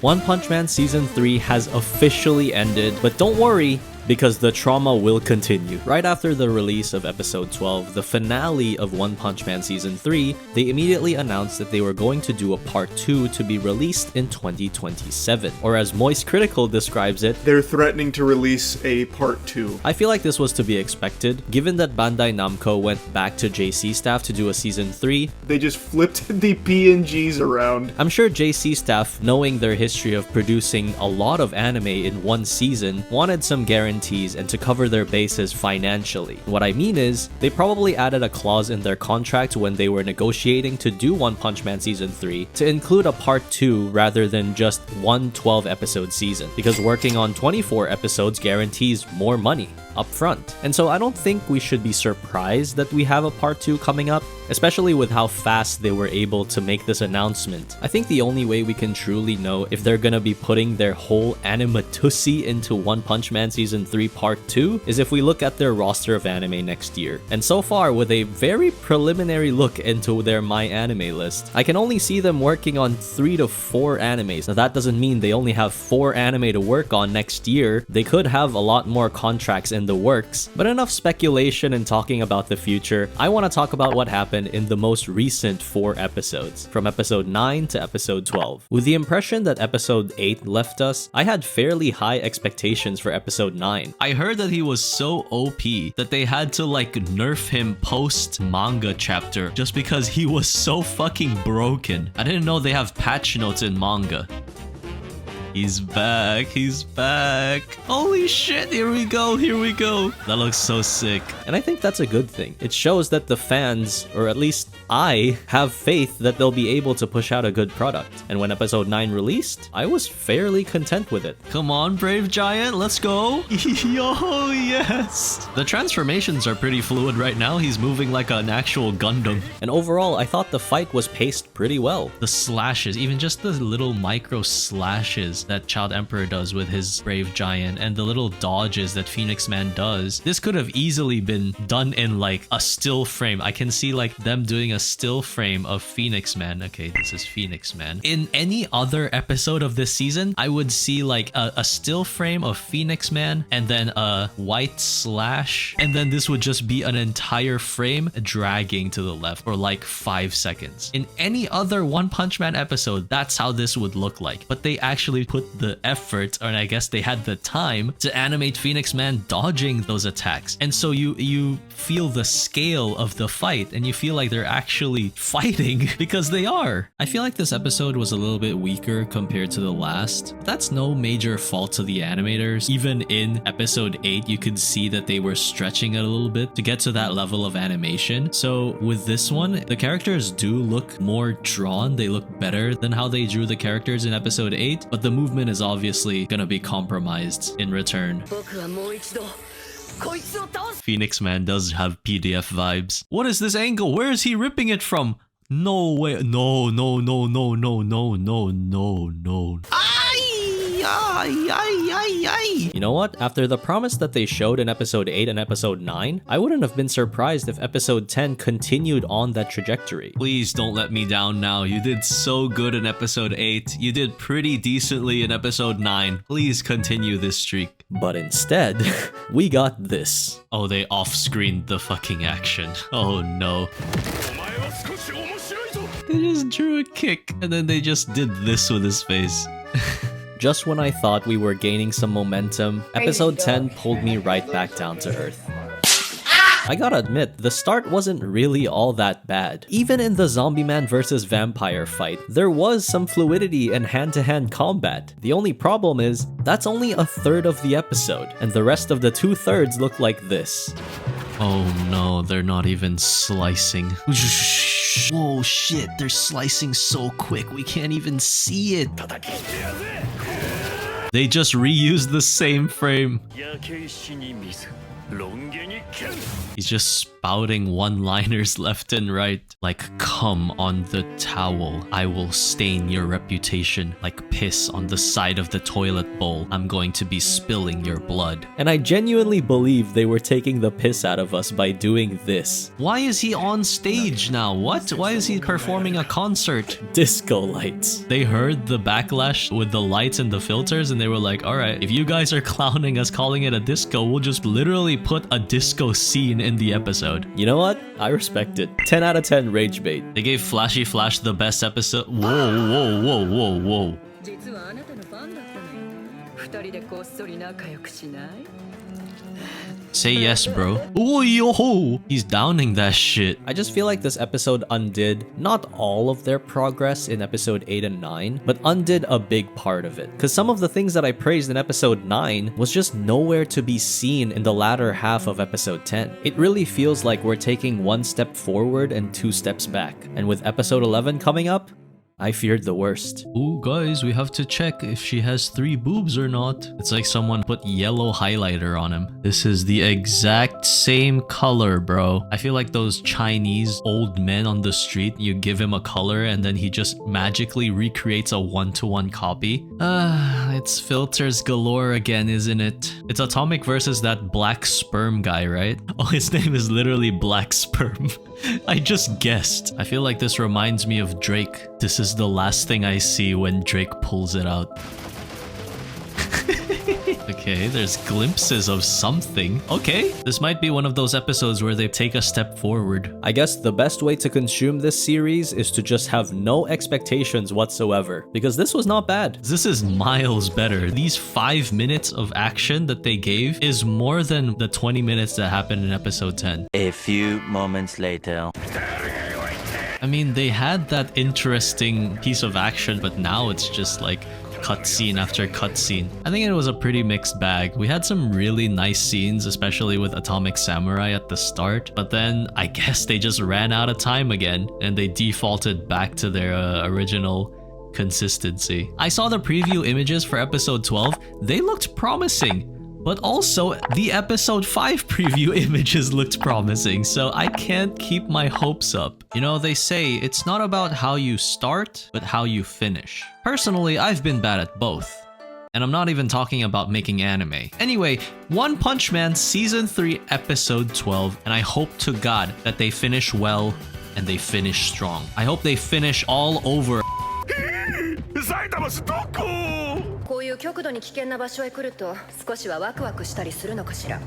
One Punch Man Season 3 has officially ended, but don't worry, because the trauma will continue. Right after the release of episode 12, the finale of One Punch Man Season 3, they immediately announced that they were going to do a part 2 to be released in 2027. Or as Moist Critical describes it, they're threatening to release a part 2. I feel like this was to be expected, given that Bandai Namco went back to JC staff to do a Season 3. They just flipped the PNGs around. I'm sure JC staff, knowing their history of producing a lot of anime in one season, wanted some guarantees and to cover their bases financially. What I mean is, they probably added a clause in their contract when they were negotiating to do One Punch Man Season 3 to include a part 2 rather than just one 12-episode season, because working on 24 episodes guarantees more money up front. And so I don't think we should be surprised that we have a part 2 coming up, especially with how fast they were able to make this announcement. I think the only way we can truly know if they're gonna be putting their whole animatussy into One Punch Man Season 3 Part 2 is if we look at their roster of anime next year. And so far, with a very preliminary look into their My Anime list, I can only see them working on 3 to 4 animes. Now that doesn't mean they only have 4 anime to work on next year. They could have a lot more contracts in the works. But enough speculation and talking about the future. I want to talk about what happened in the most recent 4 episodes, from episode 9 to episode 12. With the impression that episode 8 left us, I had fairly high expectations for episode 9. I heard that he was so OP that they had to like nerf him post manga chapter just because he was so fucking broken. I didn't know they have patch notes in manga. He's back, he's back. Holy shit, here we go. That looks so sick. And I think that's a good thing. It shows that the fans, or at least I, have faith that they'll be able to push out a good product. And when episode 9 released, I was fairly content with it. Come on, Brave Giant, let's go. Yo, yes. The transformations are pretty fluid right now. He's moving like an actual Gundam. And overall, I thought the fight was paced pretty well. The slashes, even just the little micro slashes that Child Emperor does with his Brave Giant and the little dodges that Phoenix Man does. This could have easily been done in like a still frame. I can see like them doing a still frame of Phoenix Man. Okay, this is Phoenix Man. In any other episode of this season, I would see like a still frame of Phoenix Man and then a white slash, and then this would just be an entire frame dragging to the left for like 5 seconds. In any other One Punch Man episode, that's how this would look like. But they actually put the effort, or I guess they had the time to animate Phoenix Man dodging those attacks. And so you feel the scale of the fight and you feel like they're actually fighting because they are. I feel like this episode was a little bit weaker compared to the last. That's no major fault to the animators. Even in episode 8, you could see that they were stretching it a little bit to get to that level of animation. So with this one, the characters do look more drawn. They look better than how they drew the characters in episode 8, but the movement is obviously gonna be compromised in return. Phoenix Man does have PDF vibes. What is this angle? Where is he ripping it from? No way. No. You know what? After the promise that they showed in episode 8 and episode 9, I wouldn't have been surprised if episode 10 continued on that trajectory. Please don't let me down now. You did so good in episode 8. You did pretty decently in episode 9. Please continue this streak. But instead, we got this. Oh, they off-screened the fucking action. Oh no. They just drew a kick and then they just did this with his face. Just when I thought we were gaining some momentum, episode 10 pulled me right back down to earth. I gotta admit, the start wasn't really all that bad. Even in the Zombie Man vs. Vampire fight, there was some fluidity and hand-to-hand combat. The only problem is, that's only a third of the episode, and the rest of the 2/3 look like this. Oh no, they're not even slicing. Whoa, shit, they're slicing so quick, we can't even see it. They just reused the same frame. He's just spouting one-liners left and right. Like, come on the towel. I will stain your reputation like piss on the side of the toilet bowl. I'm going to be spilling your blood. And I genuinely believe they were taking the piss out of us by doing this. Why is he on stage now? What? Why is he performing a concert? Disco lights. They heard the backlash with the lights and the filters and they were like, alright, if you guys are clowning us calling it a disco, we'll just literally put a disco scene in the episode. You know what? I respect it. 10 out of 10 rage bait. They gave Flashy Flash the best episode. Whoa, whoa, whoa, whoa, whoa. Say yes, bro. Oh, yo! He's downing that shit. I just feel like this episode undid not all of their progress in episode 8 and 9, but undid a big part of it. Because some of the things that I praised in episode 9 was just nowhere to be seen in the latter half of episode 10. It really feels like we're taking one step forward and 2 steps back. And with episode 11 coming up, I feared the worst. Ooh, guys, we have to check if she has 3 boobs or not. It's like someone put yellow highlighter on him. This is the exact same color, bro. I feel like those Chinese old men on the street, you give him a color and then he just magically recreates a one-to-one copy. It's filters galore again, isn't it? It's Atomic versus that black sperm guy, right? Oh, his name is literally Black Sperm. I just guessed. I feel like this reminds me of Drake. This is the last thing I see when Drake pulls it out. Okay, there's glimpses of something. Okay, this might be one of those episodes where they take a step forward. I guess the best way to consume this series is to just have no expectations whatsoever, because this was not bad. This is miles better. These 5 minutes of action that they gave is more than the 20 minutes that happened in episode 10. A few moments later. I mean, they had that interesting piece of action, but now it's just like cutscene after cutscene. I think it was a pretty mixed bag. We had some really nice scenes, especially with Atomic Samurai at the start, but then I guess they just ran out of time again and they defaulted back to their original consistency. I saw the preview images for episode 12. They looked promising. But also, the episode 5 preview images looked promising, so I can't keep my hopes up. You know, they say it's not about how you start, but how you finish. Personally, I've been bad at both. And I'm not even talking about making anime. Anyway, One Punch Man Season 3 Episode 12, and I hope to God that they finish well and they finish strong. I hope they finish all over. こういう極度に危険な場所へ来ると少しはワクワクしたりするのかしら。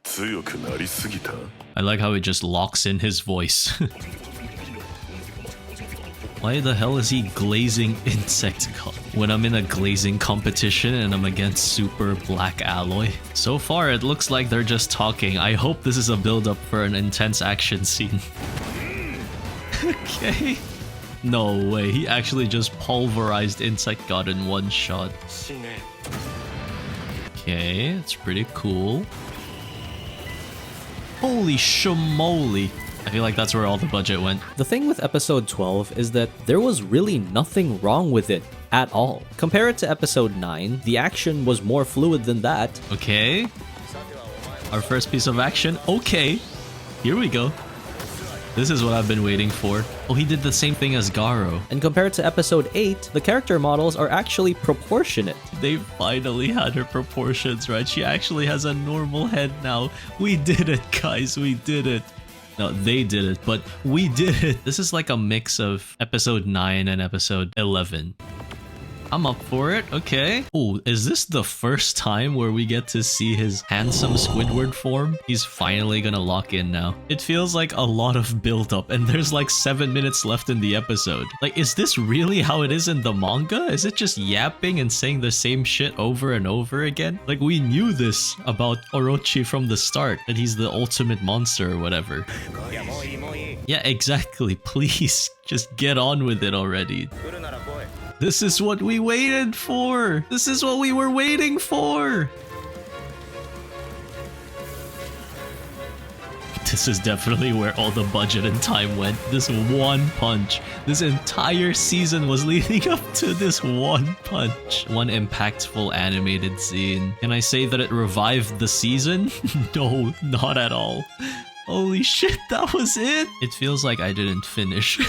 強くなりすぎた。 I like how it just locks in his voice. Why the hell is he glazing insect when I'm in a glazing competition and I'm against super black alloy? So far, it looks like they're just talking. I hope this is a build-up for an intense action scene. Okay. No way, he actually just pulverized Insect God in one shot. Okay, it's pretty cool. Holy shamoly. I feel like that's where all the budget went. The thing with episode 12 is that there was really nothing wrong with it at all. Compare it to episode 9, the action was more fluid than that. Okay. Our first piece of action. Okay. Here we go. This is what I've been waiting for. Oh, he did the same thing as Garo. And compared to episode 8, the character models are actually proportionate. They finally had her proportions right. She actually has a normal head now. We did it, guys. We did it. No, they did it, but we did it. This is like a mix of episode 9 and episode 11. I'm up for it. Okay. Oh, is this the first time where we get to see his handsome Squidward form? He's finally gonna lock in now. It feels like a lot of build-up, and there's like 7 minutes left in the episode. Like, is this really how it is in the manga? Is it just yapping and saying the same shit over and over again? Like, we knew this about Orochi from the start, that he's the ultimate monster or whatever. Yeah, exactly. Please, just get on with it already. This is what we waited for! This is what we were waiting for! This is definitely where all the budget and time went. This one punch. This entire season was leading up to this one punch. One impactful animated scene. Can I say that it revived the season? No, not at all. Holy shit, that was it? It feels like I didn't finish.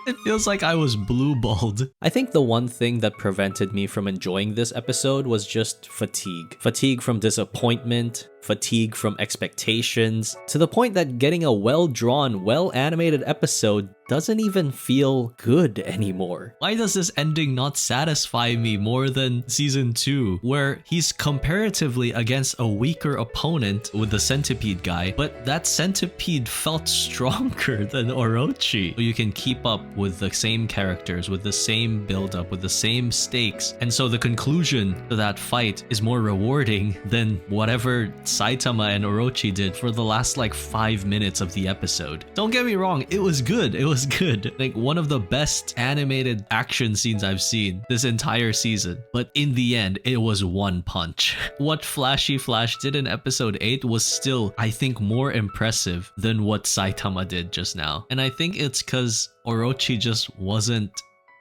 It feels like I was blue-balled. I think the one thing that prevented me from enjoying this episode was just fatigue. Fatigue from disappointment, fatigue from expectations, to the point that getting a well-drawn, well-animated episode doesn't even feel good anymore. Why does this ending not satisfy me more than season 2, where he's comparatively against a weaker opponent with the centipede guy, but that centipede felt stronger than Orochi. You can keep up with the same characters, with the same build-up, with the same stakes, and so the conclusion to that fight is more rewarding than whatever Saitama and Orochi did for the last like 5 minutes of the episode. Don't get me wrong, it was good. It was good. Like one of the best animated action scenes I've seen this entire season. But in the end, it was one punch. What Flashy Flash did in episode 8 was still, I think, more impressive than what Saitama did just now. And I think it's because Orochi just wasn't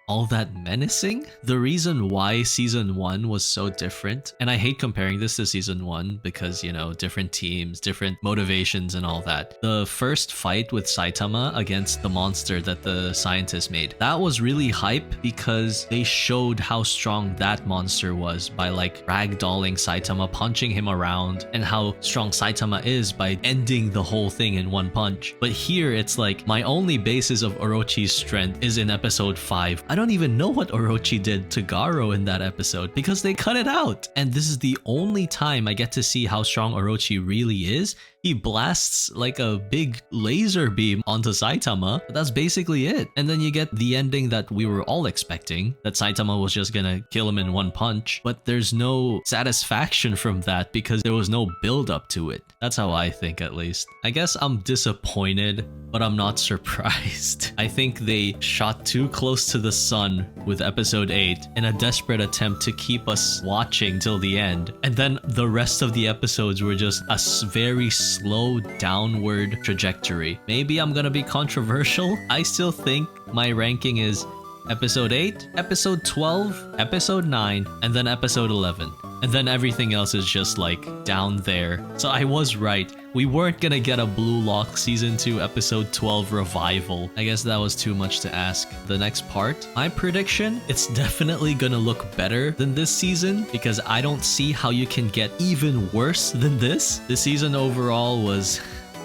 all that menacing. The reason why season 1 was so different, and I hate comparing this to season 1 because, you know, different teams, different motivations and all that. The first fight with Saitama against the monster that the scientist made, that was really hype because they showed how strong that monster was by like ragdolling Saitama, punching him around, and how strong Saitama is by ending the whole thing in one punch. But here it's like my only basis of Orochi's strength is in episode 5. I don't even know what Orochi did to Garo in that episode because they cut it out. And this is the only time I get to see how strong Orochi really is. He blasts like a big laser beam onto Saitama, but that's basically it. And then you get the ending that we were all expecting, that Saitama was just gonna kill him in one punch, but there's no satisfaction from that because there was no build up to it. That's how I think, at least. I guess I'm disappointed, but I'm not surprised. I think they shot too close to the sun with episode 8 in a desperate attempt to keep us watching till the end. And then the rest of the episodes were just a very slow downward trajectory. Maybe I'm gonna be controversial. I still think my ranking is episode 8, episode 12, episode 9, and then episode 11. And then everything else is just like down there. So I was right. We weren't gonna get a Blue Lock Season 2 Episode 12 revival. I guess that was too much to ask. The next part, my prediction, it's definitely gonna look better than this season because I don't see how you can get even worse than this. This season overall was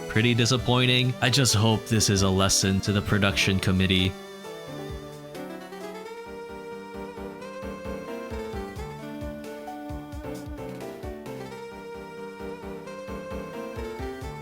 pretty disappointing. I just hope this is a lesson to the production committee